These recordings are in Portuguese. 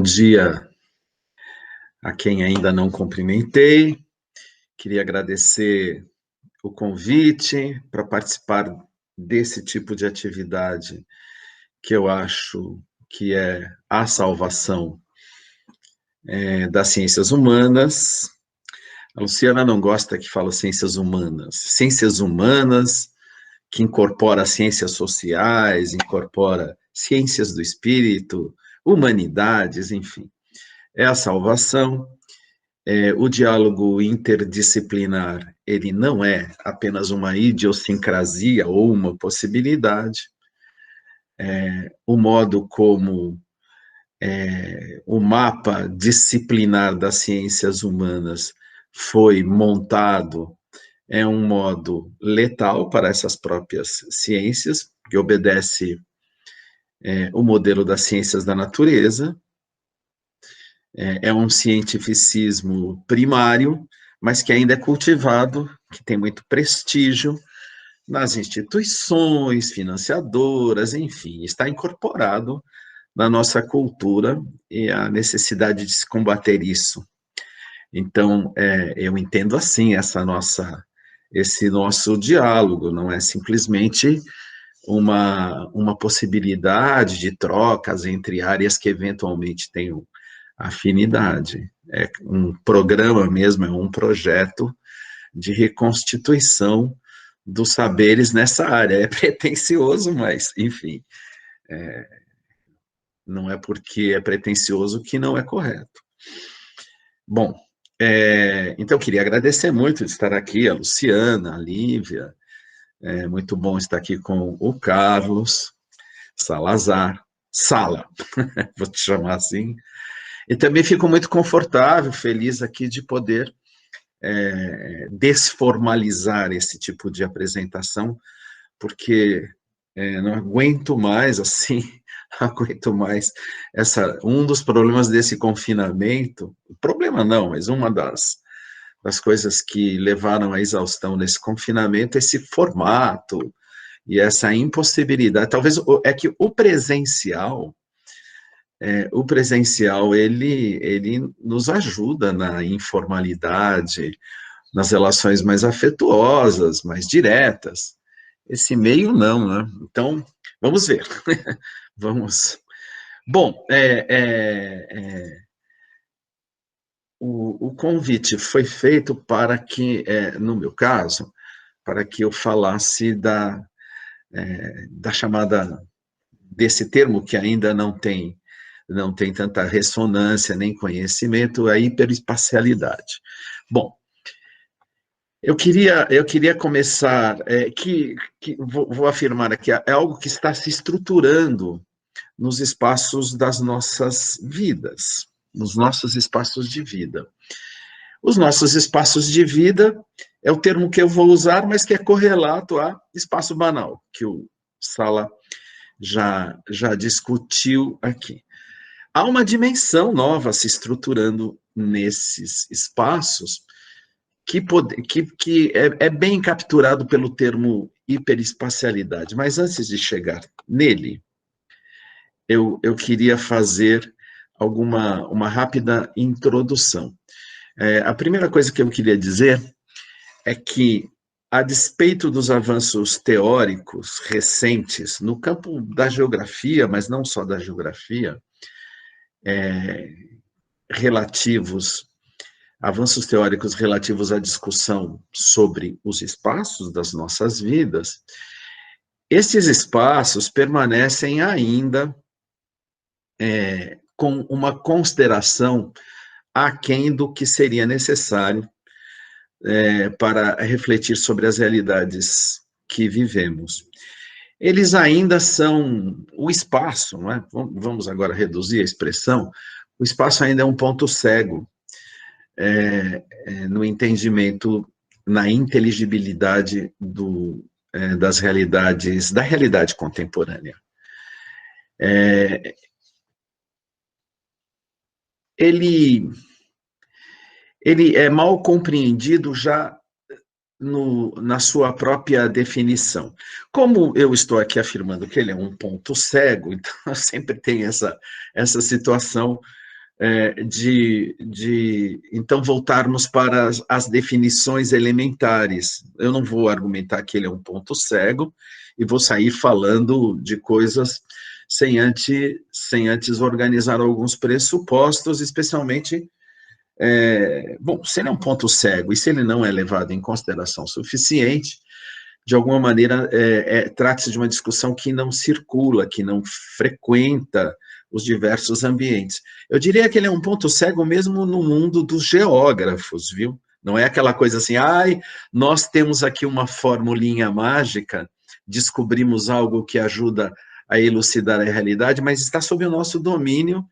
dia a quem ainda não cumprimentei. Queria agradecer o convite para participar desse tipo de atividade que eu acho que é a salvação das ciências humanas. A Luciana não gosta que fala ciências humanas. Ciências humanas que incorpora ciências sociais, incorpora ciências do espírito, humanidades, enfim. É a salvação. O diálogo interdisciplinar, ele não é apenas uma idiosincrasia ou uma possibilidade. O modo como o mapa disciplinar das ciências humanas foi montado é um modo letal para essas próprias ciências, que obedece o modelo das ciências da natureza. É um cientificismo primário, mas que ainda é cultivado, que tem muito prestígio nas instituições financiadoras, enfim, está incorporado na nossa cultura e a necessidade de se combater isso. Então, eu entendo assim esse nosso diálogo, não é simplesmente uma possibilidade de trocas entre áreas que eventualmente tenham afinidade. É um programa mesmo, é um projeto de reconstituição dos saberes nessa área. É pretensioso, mas, enfim, não é porque é pretensioso que não é correto. Bom, então, eu queria agradecer muito de estar aqui, a Luciana, a Lívia, muito bom estar aqui com o Carlos Salazar, Sala, vou te chamar assim, e também fico muito confortável, feliz aqui de poder desformalizar esse tipo de apresentação, porque não aguento mais, assim, aguento mais um dos problemas desse confinamento, problema não, mas uma das coisas que levaram à exaustão nesse confinamento, esse formato e essa impossibilidade. Talvez é que o presencial, ele nos ajuda na informalidade, nas relações mais afetuosas, mais diretas. Esse meio não, né? Então, vamos ver. Vamos. Bom, o convite foi feito para que, no meu caso, para que eu falasse da chamada, desse termo que ainda não tem tanta ressonância nem conhecimento, a hiperespacialidade. Bom, eu queria começar, vou afirmar aqui, é algo que está se estruturando nos espaços das nossas vidas, nos nossos espaços de vida. Os nossos espaços de vida é o termo que eu vou usar, mas que é correlato a espaço banal, que o Sala já discutiu aqui. Há uma dimensão nova se estruturando nesses espaços que é bem capturado pelo termo hiperespacialidade. Mas antes de chegar nele, eu queria fazer uma rápida introdução. A primeira coisa que eu queria dizer é que, a despeito dos avanços teóricos recentes no campo da geografia, mas não só da geografia, avanços teóricos relativos à discussão sobre os espaços das nossas vidas, esses espaços permanecem ainda com uma consideração aquém do que seria necessário para refletir sobre as realidades que vivemos. Eles ainda são o espaço, não é? Vamos agora reduzir a expressão, o espaço ainda é um ponto cego no entendimento, na inteligibilidade das realidades, da realidade contemporânea. Ele é mal compreendido já na sua própria definição. Como eu estou aqui afirmando que ele é um ponto cego, então sempre tem essa situação então, voltarmos para as definições elementares. Eu não vou argumentar que ele é um ponto cego e vou sair falando de coisas sem antes organizar alguns pressupostos, especialmente, bom, se ele é um ponto cego e se ele não é levado em consideração suficiente, de alguma maneira, trata-se de uma discussão que não circula, que não frequenta os diversos ambientes. Eu diria que ele é um ponto cego mesmo no mundo dos geógrafos, viu? Não é aquela coisa assim, nós temos aqui uma formulinha mágica, descobrimos algo que ajuda a elucidar a realidade, mas está sob o nosso domínio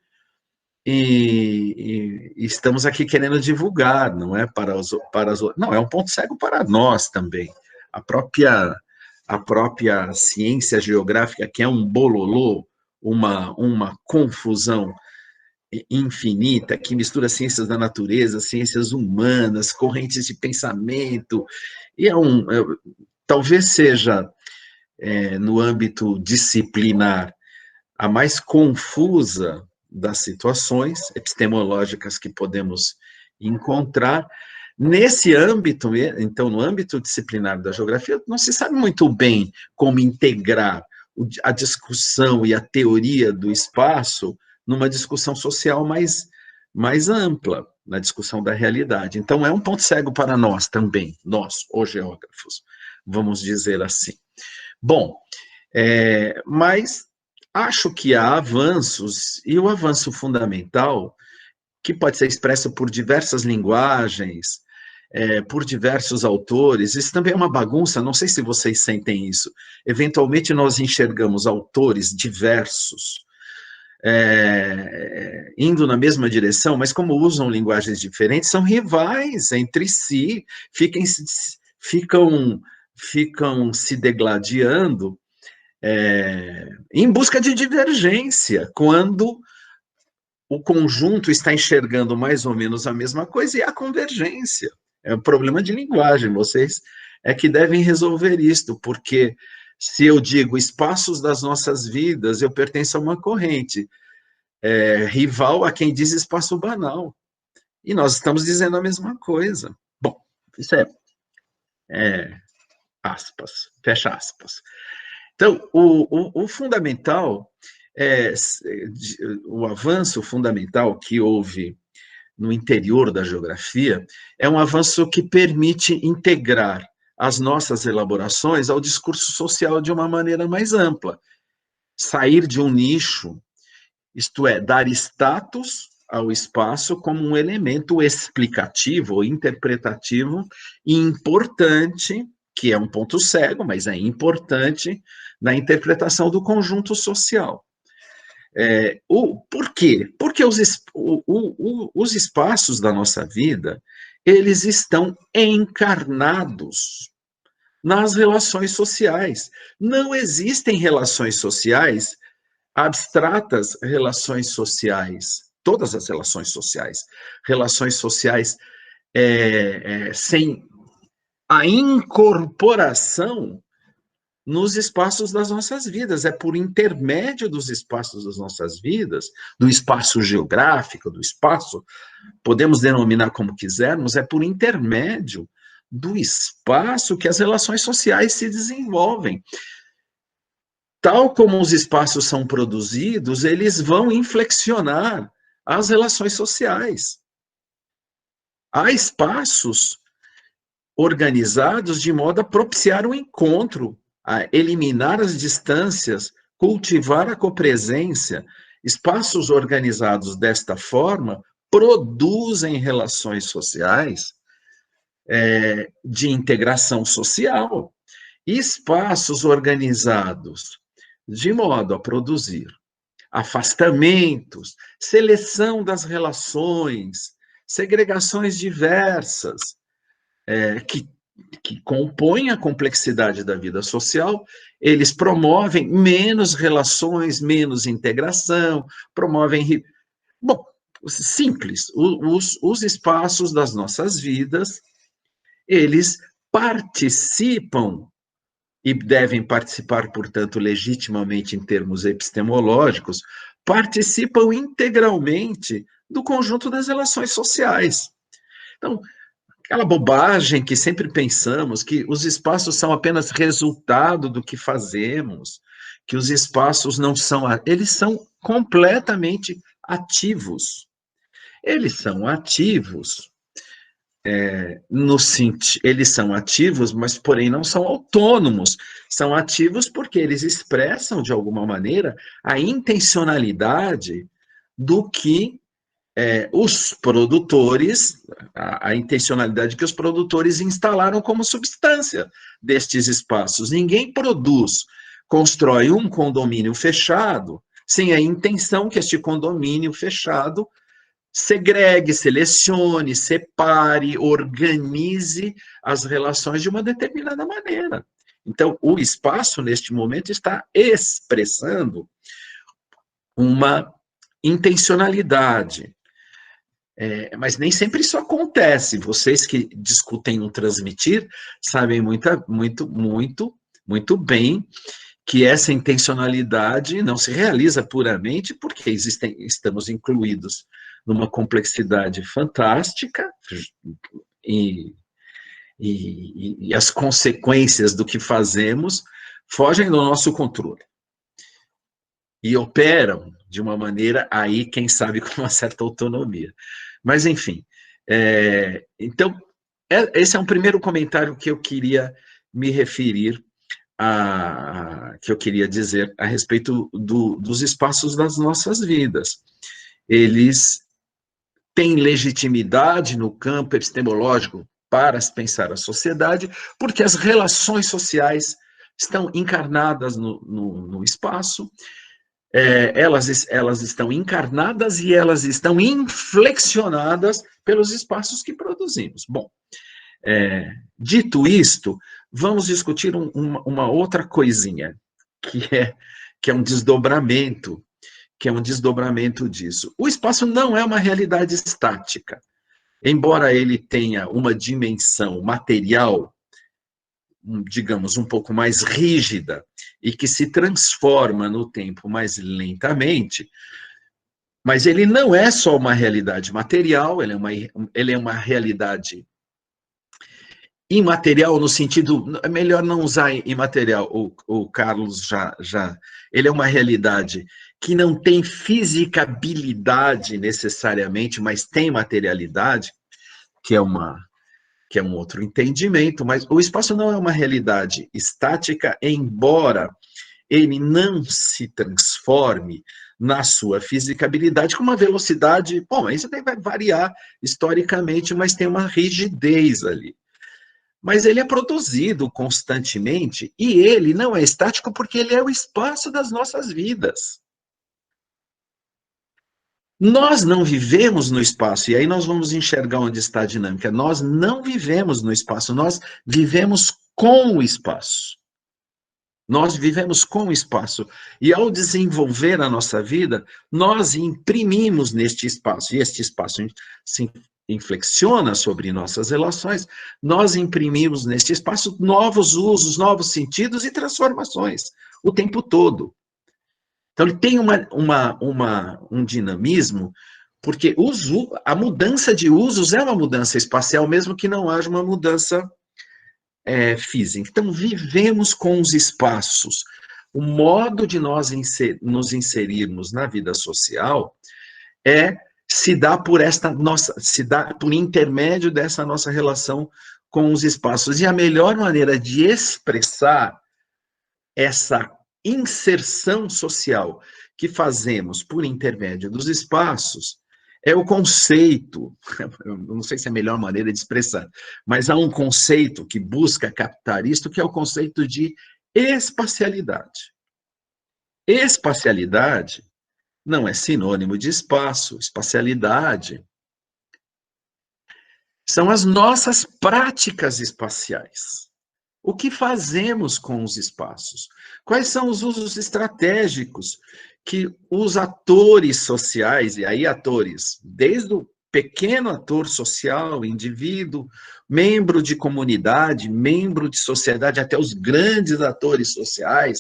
e estamos aqui querendo divulgar, não é não, é um ponto cego para nós também. A própria ciência geográfica, que é um bololô, uma confusão infinita, que mistura ciências da natureza, ciências humanas, correntes de pensamento, e talvez seja, no âmbito disciplinar, a mais confusa das situações epistemológicas que podemos encontrar. Nesse âmbito, então, no âmbito disciplinar da geografia, não se sabe muito bem como integrar a discussão e a teoria do espaço numa discussão social mais ampla, na discussão da realidade. Então, é um ponto cego para nós também, nós, os geógrafos, vamos dizer assim. Bom, mas acho que há avanços, e o avanço fundamental, que pode ser expresso por diversas linguagens, por diversos autores, isso também é uma bagunça, não sei se vocês sentem isso. Eventualmente nós enxergamos autores diversos, indo na mesma direção, mas como usam linguagens diferentes, são rivais entre si, ficam se degladiando, em busca de divergência, quando o conjunto está enxergando mais ou menos a mesma coisa e há convergência. É um problema de linguagem, vocês é que devem resolver isto, porque se eu digo espaços das nossas vidas, eu pertenço a uma corrente rival a quem diz espaço banal. E nós estamos dizendo a mesma coisa. Bom, isso aspas, fecha aspas. Então, o fundamental, o avanço fundamental que houve no interior da geografia é um avanço que permite integrar as nossas elaborações ao discurso social de uma maneira mais ampla. Sair de um nicho, isto é, dar status ao espaço como um elemento explicativo ou interpretativo importante, que é um ponto cego, mas é importante na interpretação do conjunto social. Por quê? Porque os espaços da nossa vida, eles estão encarnados nas relações sociais. Não existem relações sociais abstratas, relações sociais, todas as relações sociais sem a incorporação nos espaços das nossas vidas, é por intermédio dos espaços das nossas vidas, do espaço geográfico, do espaço, podemos denominar como quisermos, é por intermédio do espaço que as relações sociais se desenvolvem. Tal como os espaços são produzidos, eles vão inflexionar as relações sociais. Há espaços organizados de modo a propiciar o encontro, a eliminar as distâncias, cultivar a copresença. Espaços organizados desta forma produzem relações sociais de integração social. Espaços organizados de modo a produzir afastamentos, seleção das relações, segregações diversas, que compõem a complexidade da vida social, eles promovem menos relações, menos integração, promovem... Bom, simples, os espaços das nossas vidas, eles participam e devem participar, portanto, legitimamente em termos epistemológicos, participam integralmente do conjunto das relações sociais. Então, aquela bobagem que sempre pensamos, que os espaços são apenas resultado do que fazemos, que os espaços não são... Eles são completamente ativos. Eles são ativos, eles são ativos, mas, porém, não são autônomos. São ativos porque eles expressam, de alguma maneira, a intencionalidade do que os produtores, a intencionalidade que os produtores instalaram como substância destes espaços. Ninguém constrói um condomínio fechado sem a intenção que este condomínio fechado segregue, selecione, separe, organize as relações de uma determinada maneira. Então, o espaço, neste momento, está expressando uma intencionalidade. Mas nem sempre isso acontece. Vocês que discutem no transmitir sabem muito bem que essa intencionalidade não se realiza puramente porque estamos incluídos numa complexidade fantástica e as consequências do que fazemos fogem do nosso controle e operam de uma maneira aí, quem sabe, com uma certa autonomia. Mas, enfim, então, esse é um primeiro comentário que eu queria me referir, que eu queria dizer a respeito dos espaços das nossas vidas. Eles têm legitimidade no campo epistemológico para pensar a sociedade, porque as relações sociais estão encarnadas no espaço, elas estão encarnadas e elas estão inflexionadas pelos espaços que produzimos. Bom, dito isto, vamos discutir uma outra coisinha, que é um desdobramento disso. O espaço não é uma realidade estática, embora ele tenha uma dimensão material, digamos, um pouco mais rígida, e que se transforma no tempo mais lentamente, mas ele não é só uma realidade material, ele é uma realidade imaterial no sentido, é melhor não usar imaterial, o Carlos ele é uma realidade que não tem fisicabilidade necessariamente, mas tem materialidade, que é um outro entendimento, mas o espaço não é uma realidade estática, embora ele não se transforme na sua fisicabilidade com uma velocidade, bom, isso vai variar historicamente, mas tem uma rigidez ali. Mas ele é produzido constantemente e ele não é estático porque ele é o espaço das nossas vidas. Nós não vivemos no espaço, e aí nós vamos enxergar onde está a dinâmica. Nós não vivemos no espaço, nós vivemos com o espaço. Nós vivemos com o espaço. E ao desenvolver a nossa vida, nós imprimimos neste espaço, e este espaço se inflexiona sobre nossas relações, nós imprimimos neste espaço novos usos, novos sentidos e transformações, o tempo todo. Então, ele tem um dinamismo, porque a mudança de usos é uma mudança espacial, mesmo que não haja uma mudança física. Então, vivemos com os espaços. O modo de nós nos inserirmos na vida social se dá por intermédio dessa nossa relação com os espaços. E a melhor maneira de expressar essa inserção social que fazemos por intermédio dos espaços é o conceito, eu não sei se é a melhor maneira de expressar, mas há um conceito que busca captar isto, que é o conceito de espacialidade. Espacialidade não é sinônimo de espaço, espacialidade são as nossas práticas espaciais. O que fazemos com os espaços? Quais são os usos estratégicos que os atores sociais, e aí atores, desde o pequeno ator social, indivíduo, membro de comunidade, membro de sociedade, até os grandes atores sociais,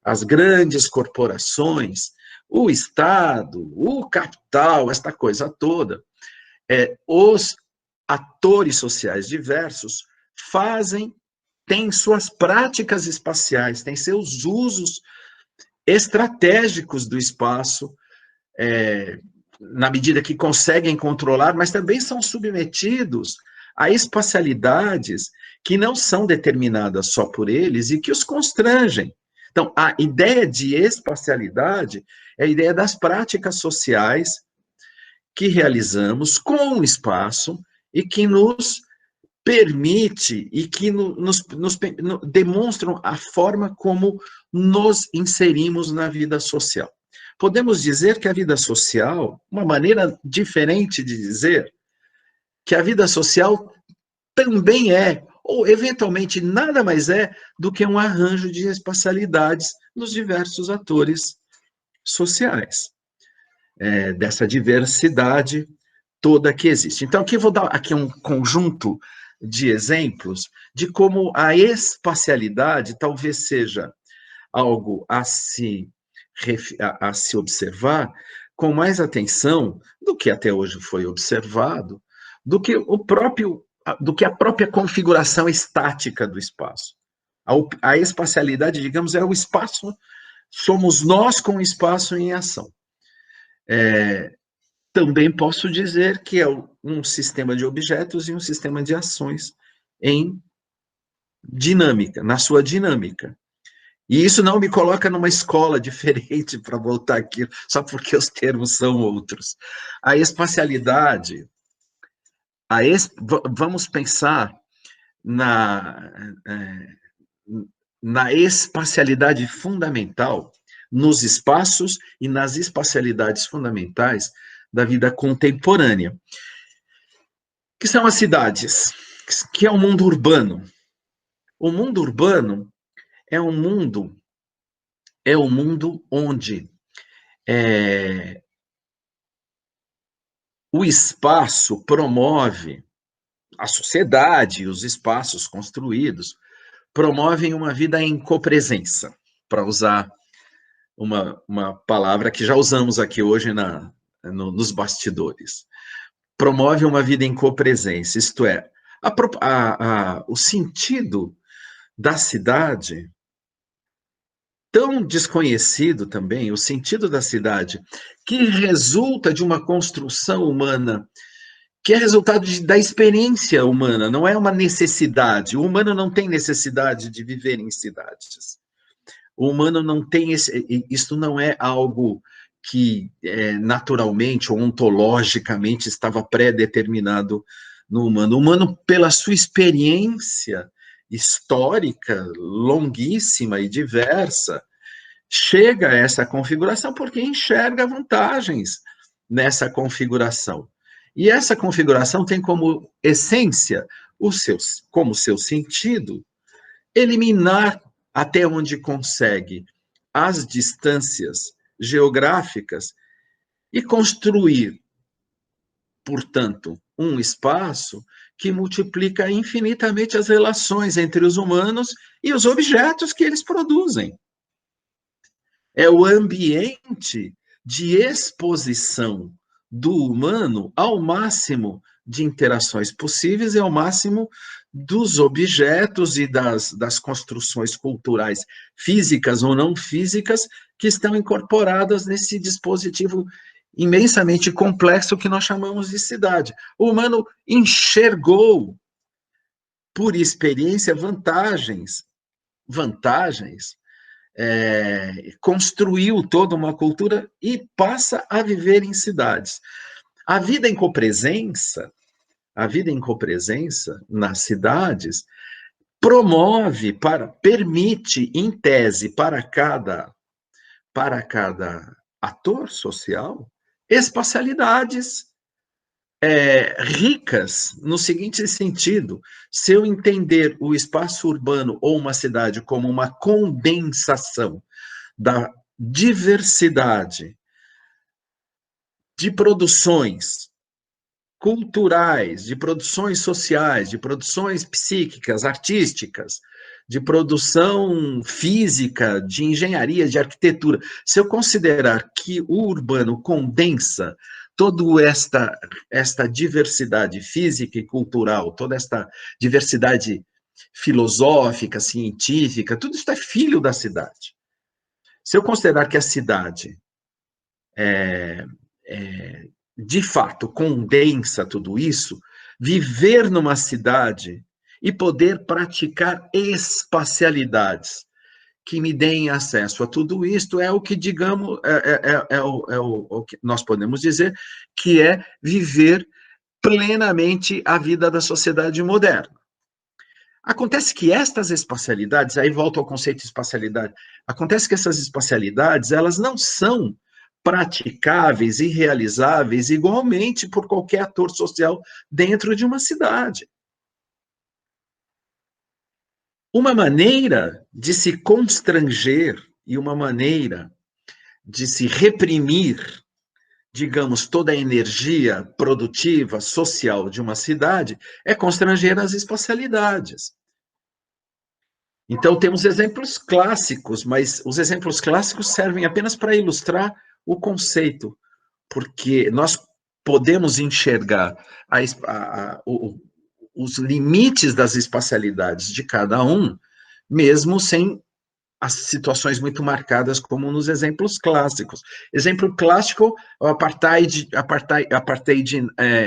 as grandes corporações, o Estado, o capital, esta coisa toda, os atores sociais diversos têm suas práticas espaciais, têm seus usos estratégicos do espaço, na medida que conseguem controlar, mas também são submetidos a espacialidades que não são determinadas só por eles e que os constrangem. Então, a ideia de espacialidade é a ideia das práticas sociais que realizamos com o espaço e que nos permite e que nos demonstram a forma como nos inserimos na vida social. Podemos dizer que a vida social, uma maneira diferente de dizer, que a vida social também é, ou eventualmente nada mais é, do que um arranjo de espacialidades nos diversos atores sociais, dessa diversidade toda que existe. Então, aqui eu vou dar aqui um conjunto de exemplos de como a espacialidade talvez seja algo a se observar com mais atenção do que até hoje foi observado, do que a própria configuração estática do espaço. A espacialidade, digamos, é o espaço, somos nós com o espaço em ação. Também posso dizer que é um sistema de objetos e um sistema de ações em dinâmica, na sua dinâmica. E isso não me coloca numa escola diferente para voltar aqui, só porque os termos são outros. A espacialidade, vamos pensar na espacialidade fundamental, nos espaços e nas espacialidades fundamentais da vida contemporânea, que são as cidades, que é o mundo urbano. O mundo urbano é um mundo onde o espaço promove, a sociedade, os espaços construídos, promovem uma vida em copresença, para usar uma palavra que já usamos aqui hoje nos bastidores. Promove uma vida em copresença, isto é, o sentido da cidade, tão desconhecido também, o sentido da cidade, que resulta de uma construção humana, que é resultado da experiência humana, não é uma necessidade. O humano não tem necessidade de viver em cidades. O humano não tem isso não é algo que naturalmente ou ontologicamente estava pré-determinado no humano. O humano, pela sua experiência histórica, longuíssima e diversa, chega a essa configuração porque enxerga vantagens nessa configuração. E essa configuração tem como essência, como seu sentido, eliminar até onde consegue as distâncias geográficas e construir, portanto, um espaço que multiplica infinitamente as relações entre os humanos e os objetos que eles produzem. É o ambiente de exposição do humano ao máximo de interações possíveis e ao máximo dos objetos e das construções culturais, físicas ou não físicas, que estão incorporadas nesse dispositivo imensamente complexo que nós chamamos de cidade. O humano enxergou, por experiência, vantagens, construiu toda uma cultura e passa a viver em cidades. A vida em copresença nas cidades permite, em tese, para cada ator social, espacialidades ricas, no seguinte sentido: se eu entender o espaço urbano ou uma cidade como uma condensação da diversidade de produções culturais, de produções sociais, de produções psíquicas, artísticas, de produção física, de engenharia, de arquitetura, se eu considerar que o urbano condensa toda esta diversidade física e cultural, toda esta diversidade filosófica, científica, tudo isso é filho da cidade. Se eu considerar que a cidade de fato condensa tudo isso, viver numa cidade e poder praticar espacialidades que me deem acesso a tudo isto é o que, digamos, o que nós podemos dizer que é viver plenamente a vida da sociedade moderna. Acontece que estas espacialidades, aí volto ao conceito de espacialidade, acontece que essas espacialidades, elas não são praticáveis e realizáveis igualmente por qualquer ator social dentro de uma cidade. Uma maneira de se constranger e uma maneira de se reprimir, digamos, toda a energia produtiva, social de uma cidade é constranger as espacialidades. Então, temos exemplos clássicos, mas os exemplos clássicos servem apenas para ilustrar o conceito, porque nós podemos enxergar os limites das espacialidades de cada um, mesmo sem as situações muito marcadas, como nos exemplos clássicos. Exemplo clássico, o apartheid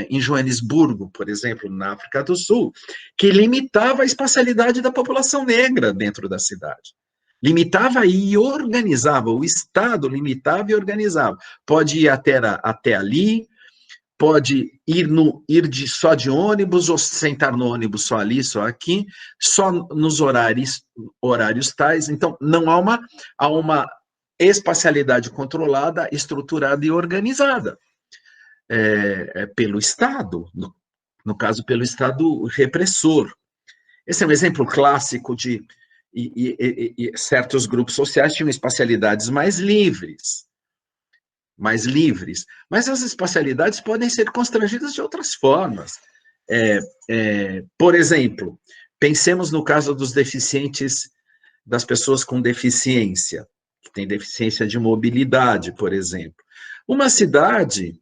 em Joanesburgo, por exemplo, na África do Sul, que limitava a espacialidade da população negra dentro da cidade. Limitava e organizava, o Estado limitava e organizava. Pode ir até ali, pode ir só de ônibus ou sentar no ônibus só ali, só aqui, só nos horários tais. Então, não há uma espacialidade controlada, estruturada e organizada pelo Estado, no caso, pelo Estado repressor. Esse é um exemplo clássico de certos grupos sociais tinham espacialidades mais livres, mas as espacialidades podem ser constrangidas de outras formas. Por exemplo, pensemos no caso dos deficientes, das pessoas com deficiência, que têm deficiência de mobilidade, por exemplo. Uma cidade,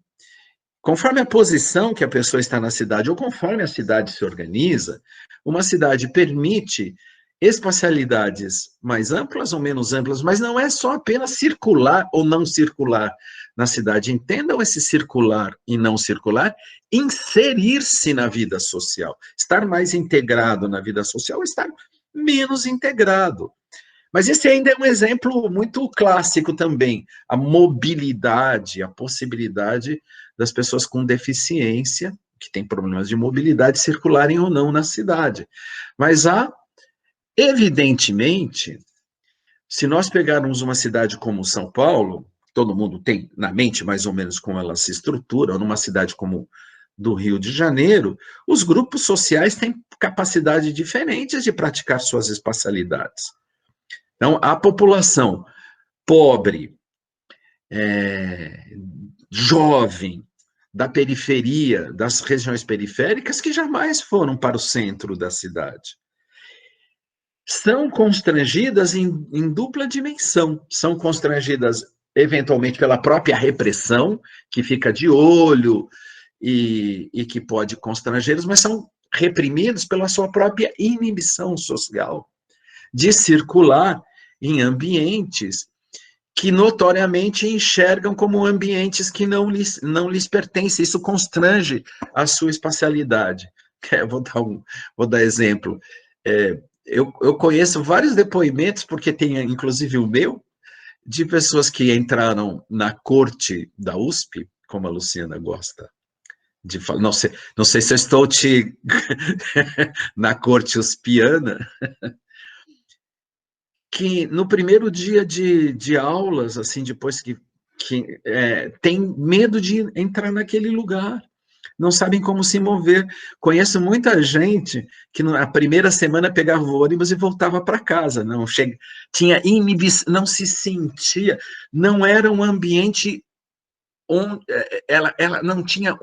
conforme a posição que a pessoa está na cidade, ou conforme a cidade se organiza, uma cidade permite espacialidades mais amplas ou menos amplas, mas não é só apenas circular ou não circular na cidade. Entendam esse circular e não circular, inserir-se na vida social, estar mais integrado na vida social, estar menos integrado. Mas esse ainda é um exemplo muito clássico também, a mobilidade, a possibilidade das pessoas com deficiência, que têm problemas de mobilidade, circularem ou não na cidade. Mas evidentemente, se nós pegarmos uma cidade como São Paulo, todo mundo tem na mente mais ou menos como ela se estrutura, ou numa cidade como do Rio de Janeiro, os grupos sociais têm capacidade diferentes de praticar suas espacialidades. Então, a população pobre, jovem, da periferia, das regiões periféricas, que jamais foram para o centro da cidade, são constrangidas em dupla dimensão. São constrangidas, eventualmente, pela própria repressão, que fica de olho e que pode constrangê-los, mas são reprimidos pela sua própria inibição social de circular em ambientes que notoriamente enxergam como ambientes que não lhes pertencem. Isso constrange a sua espacialidade. Vou dar exemplo. Eu conheço vários depoimentos, porque tem inclusive o meu, de pessoas que entraram na corte da USP, como a Luciana gosta de falar, não sei se eu estou na corte uspiana, que no primeiro dia de aulas, assim, depois que tem medo de entrar naquele lugar, não sabem como se mover. Conheço muita gente que na primeira semana pegava o ônibus e voltava para casa, tinha inibição, não se sentia, não era um ambiente onde ela não tinha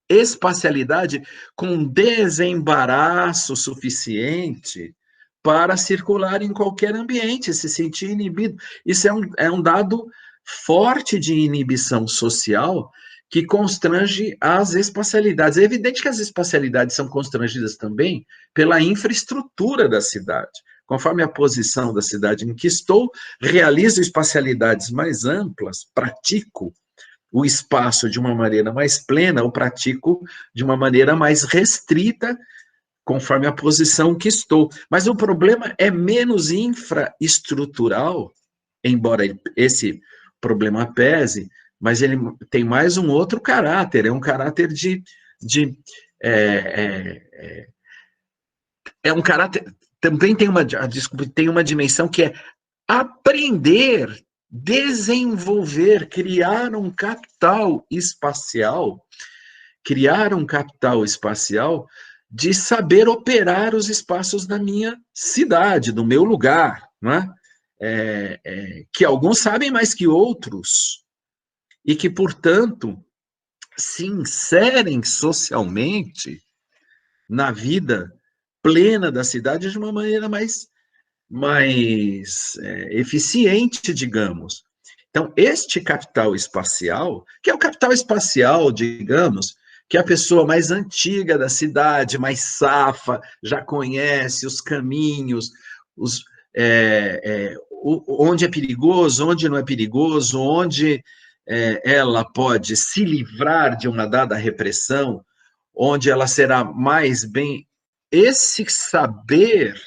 espacialidade com desembaraço suficiente para circular em qualquer ambiente, se sentir inibido. Isso é um dado forte de inibição social que constrange as espacialidades. É evidente que as espacialidades são constrangidas também pela infraestrutura da cidade. Conforme a posição da cidade em que estou, realizo espacialidades mais amplas, pratico o espaço de uma maneira mais plena, ou pratico de uma maneira mais restrita, conforme a posição que estou. Mas o problema é menos infraestrutural, embora esse problema pese, mas ele tem mais um outro caráter, é um caráter de é um caráter, também tem uma dimensão que é aprender, desenvolver, criar um capital espacial de saber operar os espaços da minha cidade, do meu lugar, não é? Que alguns sabem mais que outros, e que, portanto, se inserem socialmente na vida plena da cidade de uma maneira mais eficiente, digamos. Então, este capital espacial, que é o capital espacial, digamos, que a pessoa mais antiga da cidade, mais safa, já conhece os caminhos, onde é perigoso, onde não é perigoso, onde ela pode se livrar de uma dada repressão, onde ela será mais bem. Esse saber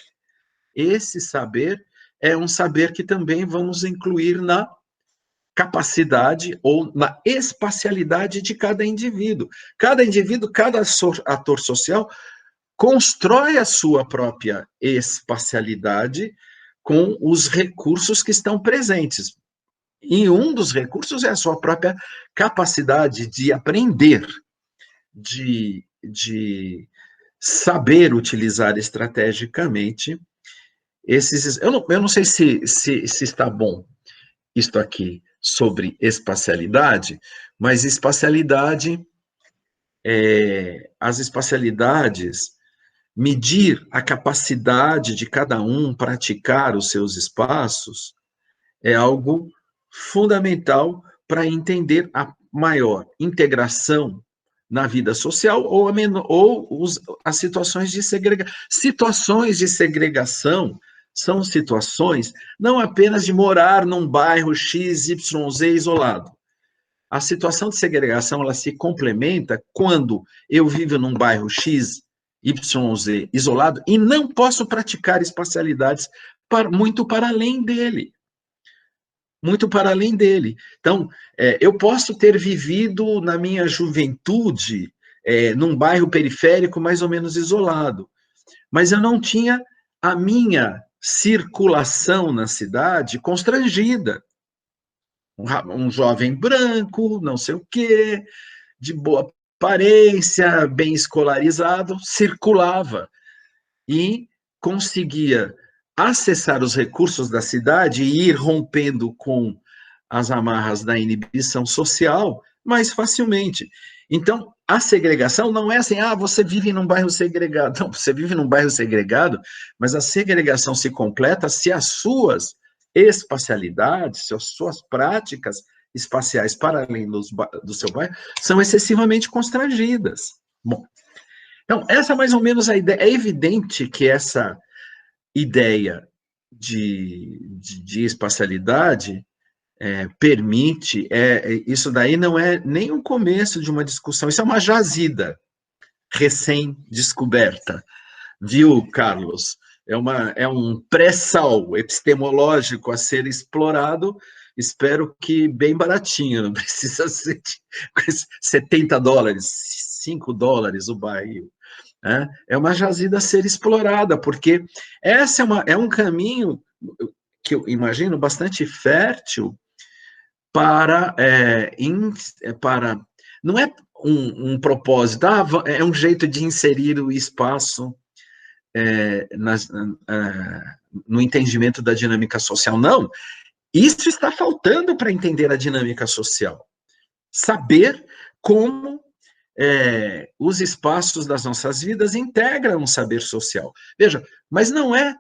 é um saber que também vamos incluir na capacidade ou na espacialidade de cada indivíduo. Cada indivíduo, cada ator social constrói a sua própria espacialidade com os recursos que estão presentes. E um dos recursos é a sua própria capacidade de aprender, de saber utilizar estrategicamente esses. Eu não sei se está bom isto aqui sobre espacialidade, mas as espacialidades, medir a capacidade de cada um praticar os seus espaços, é algo fundamental para entender a maior integração na vida social ou as situações de segregação. Situações de segregação são situações não apenas de morar num bairro X, Y, Z isolado. A situação de segregação ela se complementa quando eu vivo num bairro X, Y, Z isolado e não posso praticar espacialidades muito para além dele. Muito para além dele. Então, eu posso ter vivido na minha juventude num bairro periférico mais ou menos isolado, mas eu não tinha a minha circulação na cidade constrangida. Um jovem branco, não sei o quê, de boa aparência, bem escolarizado, circulava e conseguia acessar os recursos da cidade e ir rompendo com as amarras da inibição social mais facilmente. Então, a segregação não é assim, você vive num bairro segregado. Não, você vive num bairro segregado, mas a segregação se completa se as suas espacialidades, se as suas práticas espaciais para além do seu bairro são excessivamente constrangidas. Bom, então, essa é mais ou menos a ideia. É evidente que essa ideia de espacialidade permite, isso daí não é nem o começo de uma discussão, isso é uma jazida recém-descoberta, viu, Carlos? É um pré-sal epistemológico a ser explorado, espero que bem baratinho, não precisa ser de $70, $5 o barril. É uma jazida a ser explorada, porque essa é um caminho que eu imagino bastante fértil para não é um propósito, é um jeito de inserir o espaço no entendimento da dinâmica social. Não, isso está faltando para entender a dinâmica social. Saber como os espaços das nossas vidas integram um saber social. Veja, mas não é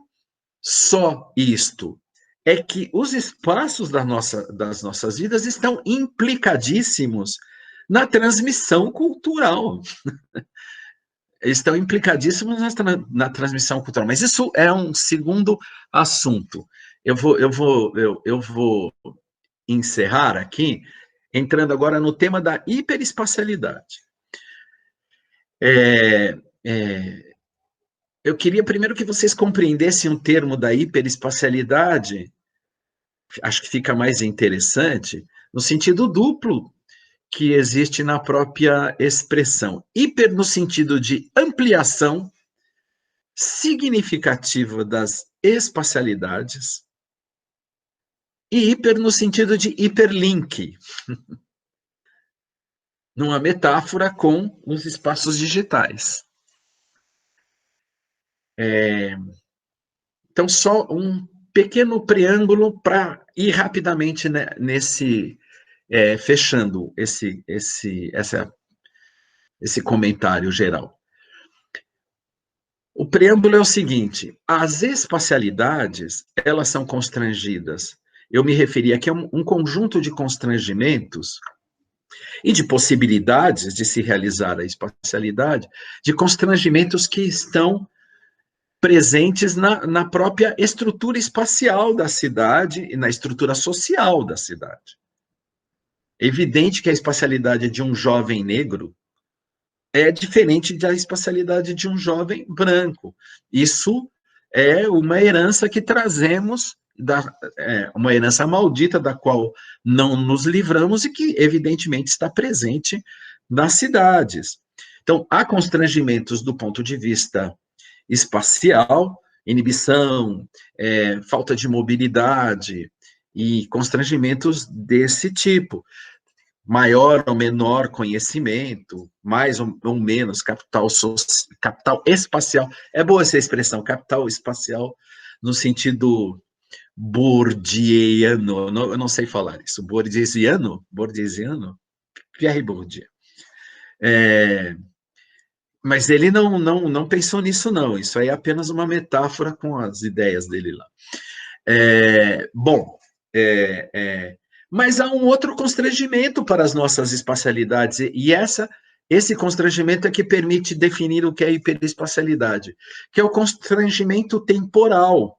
só isto, é que os espaços das nossas vidas estão implicadíssimos na transmissão cultural. Estão implicadíssimos na transmissão cultural, mas isso é um segundo assunto. Eu vou encerrar aqui, entrando agora no tema da hiperespacialidade. Eu queria primeiro que vocês compreendessem o termo da hiperespacialidade, acho que fica mais interessante, no sentido duplo que existe na própria expressão. Hiper no sentido de ampliação significativa das espacialidades e hiper no sentido de hiperlink, numa metáfora com os espaços digitais. Então, só um pequeno preâmbulo para ir rapidamente fechando esse comentário geral. O preâmbulo é o seguinte: as espacialidades, elas são constrangidas. Eu me referi aqui a um conjunto de constrangimentos e de possibilidades de se realizar a espacialidade, de constrangimentos que estão presentes na própria estrutura espacial da cidade e na estrutura social da cidade. É evidente que a espacialidade de um jovem negro é diferente da espacialidade de um jovem branco. Isso é uma herança que trazemos, uma herança maldita da qual não nos livramos e que, evidentemente, está presente nas cidades. Então, há constrangimentos do ponto de vista espacial, inibição, falta de mobilidade e constrangimentos desse tipo. Maior ou menor conhecimento, mais ou menos capital espacial. É boa essa expressão, capital espacial, no sentido bourdieuiano, eu não sei falar isso, bourdieusiano, Pierre Bourdieu. Mas ele não pensou nisso, não. Isso aí é apenas uma metáfora com as ideias dele lá. Mas há um outro constrangimento para as nossas espacialidades, e esse constrangimento é que permite definir o que é hiperespacialidade, que é o constrangimento temporal.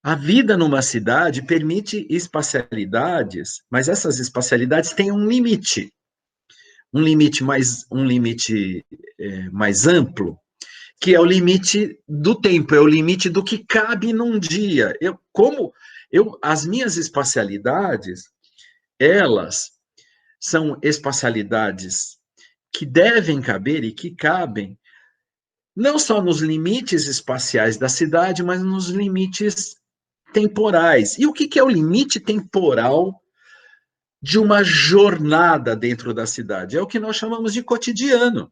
A vida numa cidade permite espacialidades, mas essas espacialidades têm um limite mais amplo, que é o limite do tempo, é o limite do que cabe num dia. As minhas espacialidades, elas são espacialidades que devem caber e que cabem não só nos limites espaciais da cidade, mas nos limites temporais. E o que é o limite temporal de uma jornada dentro da cidade? É o que nós chamamos de cotidiano.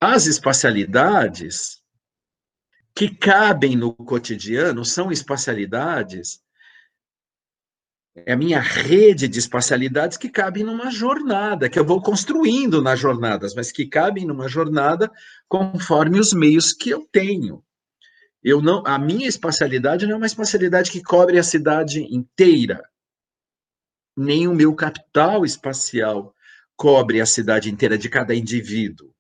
As espacialidades que cabem no cotidiano são espacialidades, é a minha rede de espacialidades que cabem numa jornada, que eu vou construindo nas jornadas, mas que cabem numa jornada conforme os meios que eu tenho. A minha espacialidade não é uma espacialidade que cobre a cidade inteira. Nem o meu capital espacial cobre a cidade inteira de cada indivíduo.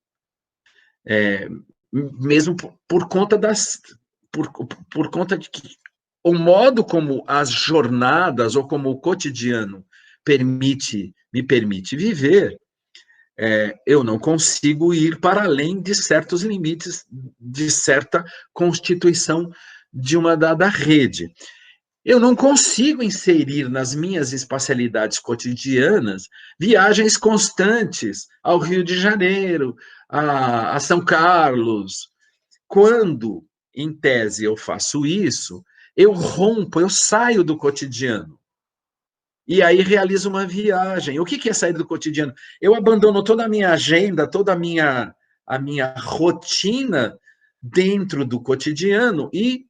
Mesmo por conta de que o modo como as jornadas ou como o cotidiano me permite viver, eu não consigo ir para além de certos limites, de certa constituição de uma dada rede. Eu não consigo inserir nas minhas espacialidades cotidianas viagens constantes ao Rio de Janeiro, a São Carlos. Quando, em tese, eu faço isso, eu rompo, eu saio do cotidiano. E aí realizo uma viagem. O que é sair do cotidiano? Eu abandono toda a minha agenda, toda a minha rotina dentro do cotidiano e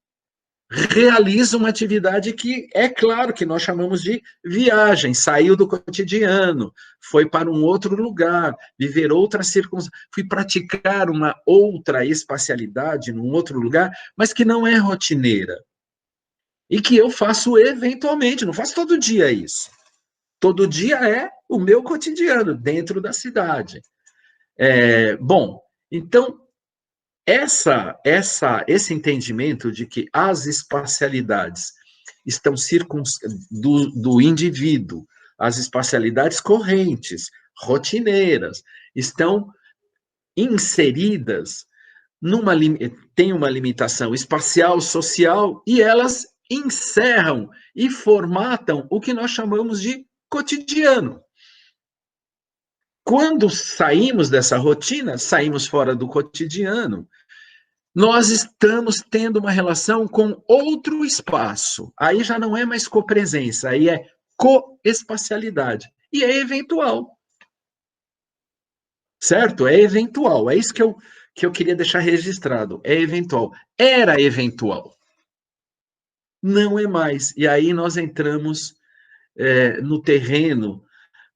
realiza uma atividade que é claro que nós chamamos de viagem, saiu do cotidiano, foi para um outro lugar, viver outras circunstâncias, fui praticar uma outra espacialidade num outro lugar, mas que não é rotineira. E que eu faço eventualmente, não faço todo dia isso. Todo dia é o meu cotidiano, dentro da cidade. Bom, então, esse entendimento de que as espacialidades estão do indivíduo, as espacialidades correntes, rotineiras, estão inseridas tem uma limitação espacial, social, e elas encerram e formatam o que nós chamamos de cotidiano. Quando saímos dessa rotina, saímos fora do cotidiano, nós estamos tendo uma relação com outro espaço. Aí já não é mais copresença, aí é coespacialidade. E é eventual. Certo? É eventual. É isso que eu queria deixar registrado. É eventual. Era eventual. Não é mais. E aí nós entramos no terreno,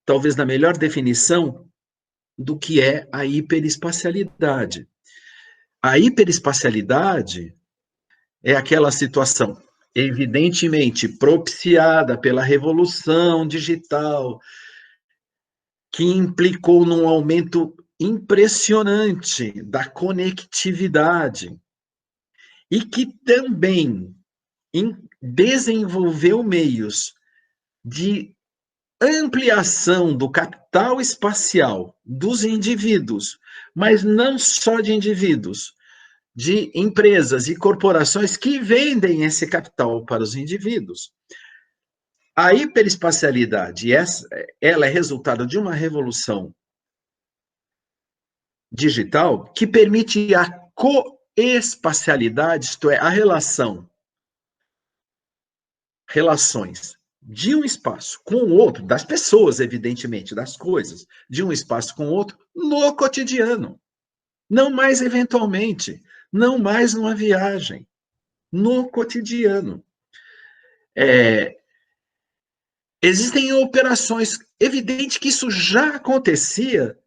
talvez na melhor definição, do que é a hiperespacialidade. A hiperespacialidade é aquela situação, evidentemente, propiciada pela revolução digital, que implicou num aumento impressionante da conectividade e que também desenvolveu meios de ampliação do capital espacial dos indivíduos, mas não só de indivíduos, de empresas e corporações que vendem esse capital para os indivíduos. A hiperespacialidade, ela é resultado de uma revolução digital que permite a coespacialidade, isto é, a relações de um espaço com o outro, das pessoas, evidentemente, das coisas, de um espaço com o outro, no cotidiano. Não mais eventualmente, não mais numa viagem, no cotidiano. Existem operações, evidente que isso já acontecia,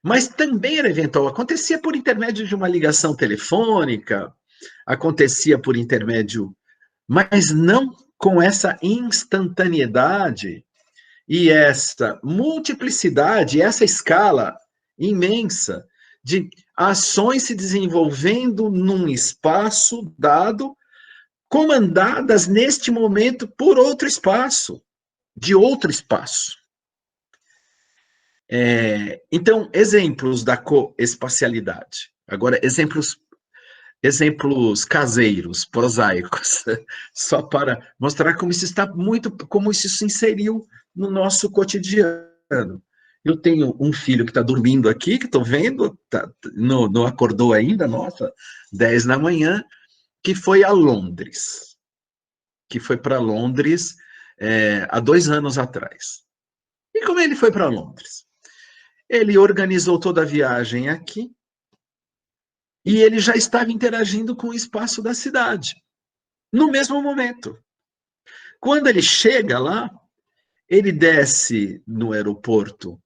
mas também era eventual. Acontecia por intermédio de uma ligação telefônica, acontecia por intermédio, mas não com essa instantaneidade e essa multiplicidade, essa escala imensa de ações se desenvolvendo num espaço dado, comandadas neste momento por outro espaço, de outro espaço. Então, exemplos da coespacialidade. Agora, exemplos caseiros, prosaicos, só para mostrar como como isso se inseriu no nosso cotidiano. Eu tenho um filho que está dormindo aqui, que estou vendo, não acordou ainda, nossa, 10 da manhã, que foi a Londres, que foi para Londres há 2 anos atrás. E como ele foi para Londres? Ele organizou toda a viagem aqui, e ele já estava interagindo com o espaço da cidade, no mesmo momento. Quando ele chega lá, ele desce no aeroporto,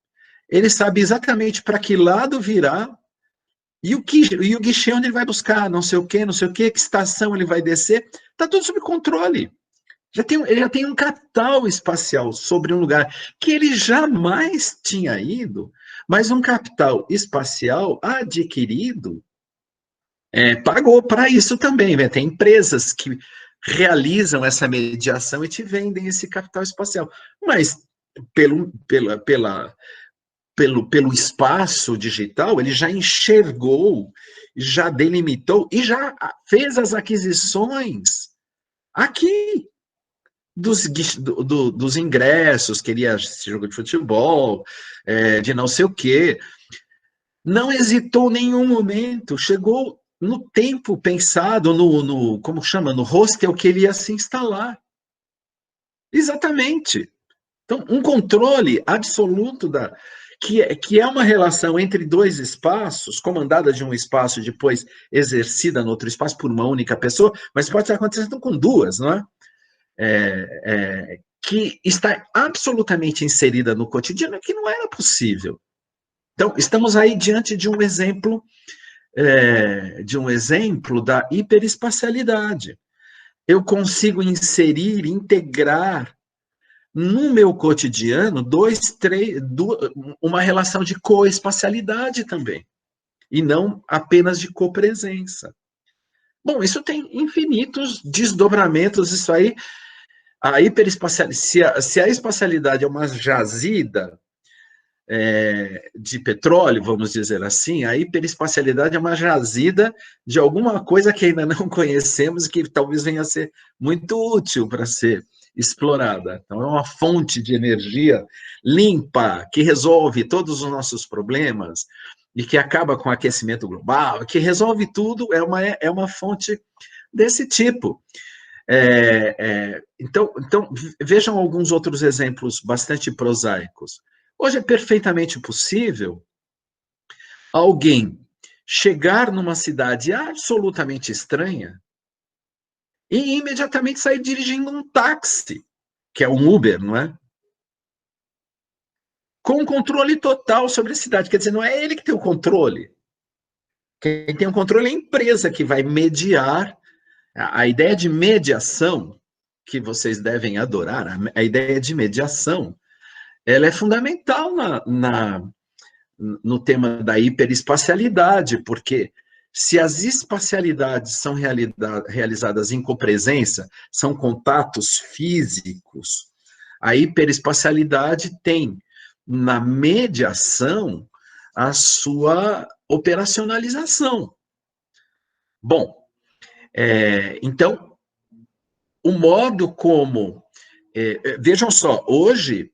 ele sabe exatamente para que lado virar e o guichê onde ele vai buscar, não sei o que, que estação ele vai descer, está tudo sob controle. Ele já tem um capital espacial sobre um lugar que ele jamais tinha ido, mas um capital espacial adquirido pagou para isso também. Né? Tem empresas que realizam essa mediação e te vendem esse capital espacial. Mas pelo espaço digital, ele já enxergou, já delimitou e já fez as aquisições aqui dos ingressos, queria assistir jogo de futebol, de não sei o quê. Não hesitou nenhum momento, chegou no tempo pensado, como chama, no hostel que ele ia se instalar. Exatamente. Então, um controle absoluto que é uma relação entre dois espaços, comandada de um espaço e depois exercida no outro espaço por uma única pessoa, mas pode estar acontecendo com duas, não é? Que está absolutamente inserida no cotidiano, que não era possível. Então, estamos aí diante de um exemplo da hiperespacialidade. Eu consigo inserir, integrar no meu cotidiano uma relação de coespacialidade também, e não apenas de copresença. Bom, isso tem infinitos desdobramentos, isso aí, a hiperespacialidade, se a espacialidade é uma jazida de petróleo, vamos dizer assim, a hiperespacialidade é uma jazida de alguma coisa que ainda não conhecemos e que talvez venha a ser muito útil para ser explorada. Então, é uma fonte de energia limpa, que resolve todos os nossos problemas e que acaba com o aquecimento global, que resolve tudo, é uma fonte desse tipo. Então, vejam alguns outros exemplos bastante prosaicos. Hoje é perfeitamente possível alguém chegar numa cidade absolutamente estranha e imediatamente sair dirigindo um táxi, que é um Uber, não é? Com controle total sobre a cidade. Quer dizer, não é ele que tem o controle. Quem tem o controle é a empresa que vai mediar. A ideia de mediação, que vocês devem adorar, a ideia de mediação, ela é fundamental no tema da hiperespacialidade, porque se as espacialidades são realizadas em copresença, são contatos físicos, a hiperespacialidade tem na mediação a sua operacionalização. Bom, então, o modo como... vejam só, hoje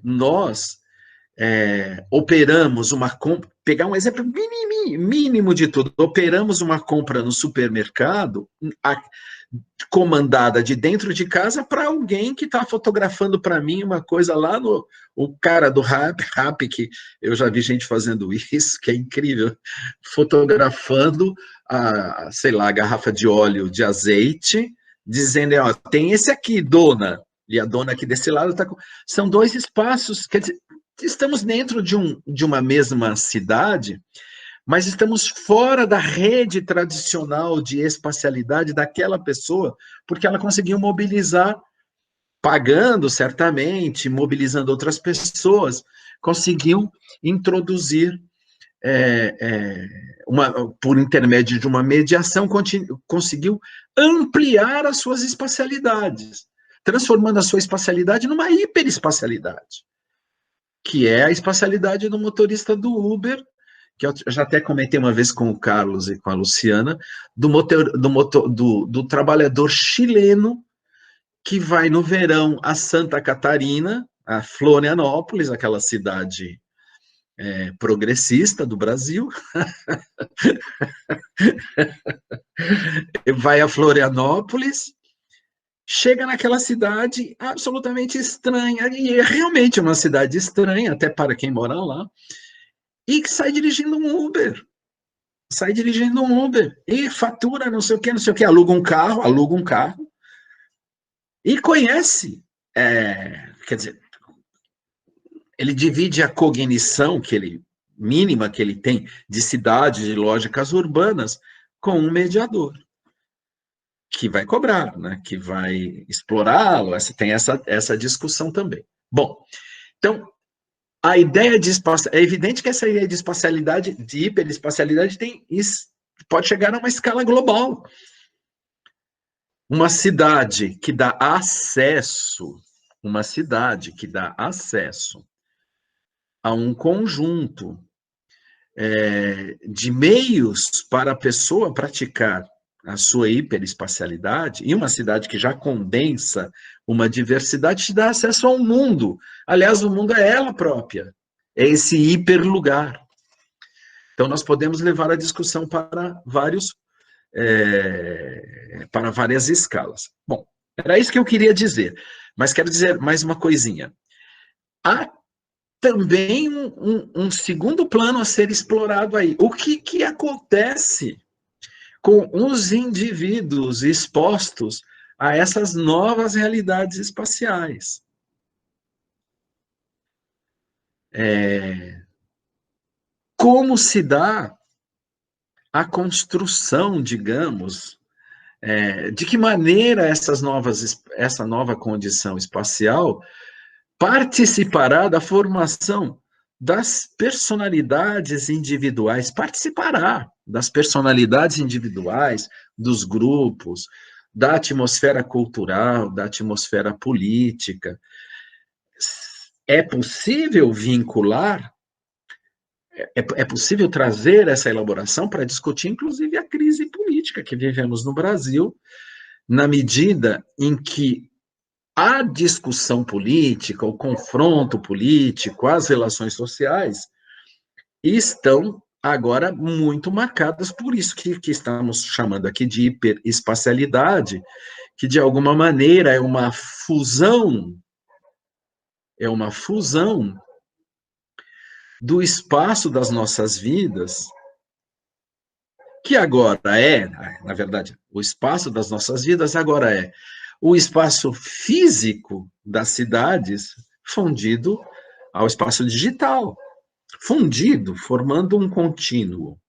nós operamos uma compra, pegar um exemplo mínimo de tudo, operamos uma compra no supermercado, comandada de dentro de casa para alguém que está fotografando para mim uma coisa lá o cara do Rap, que eu já vi gente fazendo isso, que é incrível, fotografando sei lá, a garrafa de óleo de azeite, dizendo, ó, tem esse aqui, dona, e a dona aqui desse lado está com... São dois espaços, quer dizer, estamos dentro de uma mesma cidade, mas estamos fora da rede tradicional de espacialidade daquela pessoa, porque ela conseguiu mobilizar, pagando certamente, mobilizando outras pessoas, conseguiu introduzir, por intermédio de uma mediação, conseguiu ampliar as suas espacialidades, transformando a sua espacialidade numa hiperespacialidade, que é a espacialidade do motorista do Uber, que eu já até comentei uma vez com o Carlos e com a Luciana, do trabalhador chileno que vai no verão a Santa Catarina, a Florianópolis, aquela cidade progressista do Brasil, vai a Florianópolis, chega naquela cidade absolutamente estranha, e é realmente uma cidade estranha, até para quem mora lá, e que sai dirigindo um Uber. E fatura não sei o que, aluga um carro, e conhece, quer dizer, ele divide a cognição mínima que ele tem de cidades e lógicas urbanas com um mediador, que vai cobrar, né, que vai explorá-lo, tem essa discussão também. Bom, então, a ideia de é evidente que essa ideia de espacialidade, de hiperespacialidade, pode chegar a uma escala global. Uma cidade que dá acesso a um conjunto de meios para a pessoa praticar a sua hiperespacialidade, e uma cidade que já condensa uma diversidade, te dá acesso ao mundo. Aliás, o mundo é ela própria, é esse hiperlugar. Então, nós podemos levar a discussão para várias escalas. Bom, era isso que eu queria dizer, mas quero dizer mais uma coisinha. A também um segundo plano a ser explorado aí. O que acontece com os indivíduos expostos a essas novas realidades espaciais? Como se dá a construção, digamos, de que maneira essa nova condição espacial participará da formação das personalidades individuais, participará das personalidades individuais, dos grupos, da atmosfera cultural, da atmosfera política. É possível vincular, é possível trazer essa elaboração para discutir, inclusive, a crise política que vivemos no Brasil, na medida em que a discussão política, o confronto político, as relações sociais estão agora muito marcadas por isso que estamos chamando aqui de hiperespacialidade, que de alguma maneira é uma fusão do espaço das nossas vidas, que agora na verdade, o espaço das nossas vidas agora é o espaço físico das cidades fundido ao espaço digital, fundido, formando um contínuo.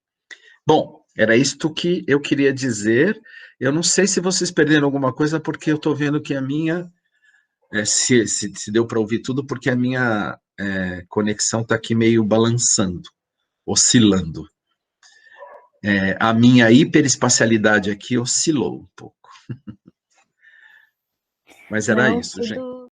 Bom, era isto que eu queria dizer. Eu não sei se vocês perderam alguma coisa, porque eu estou vendo que a minha, se deu para ouvir tudo, porque a minha conexão está aqui meio balançando, oscilando. A minha hiperespacialidade aqui oscilou um pouco. Mas era Não, isso, gente.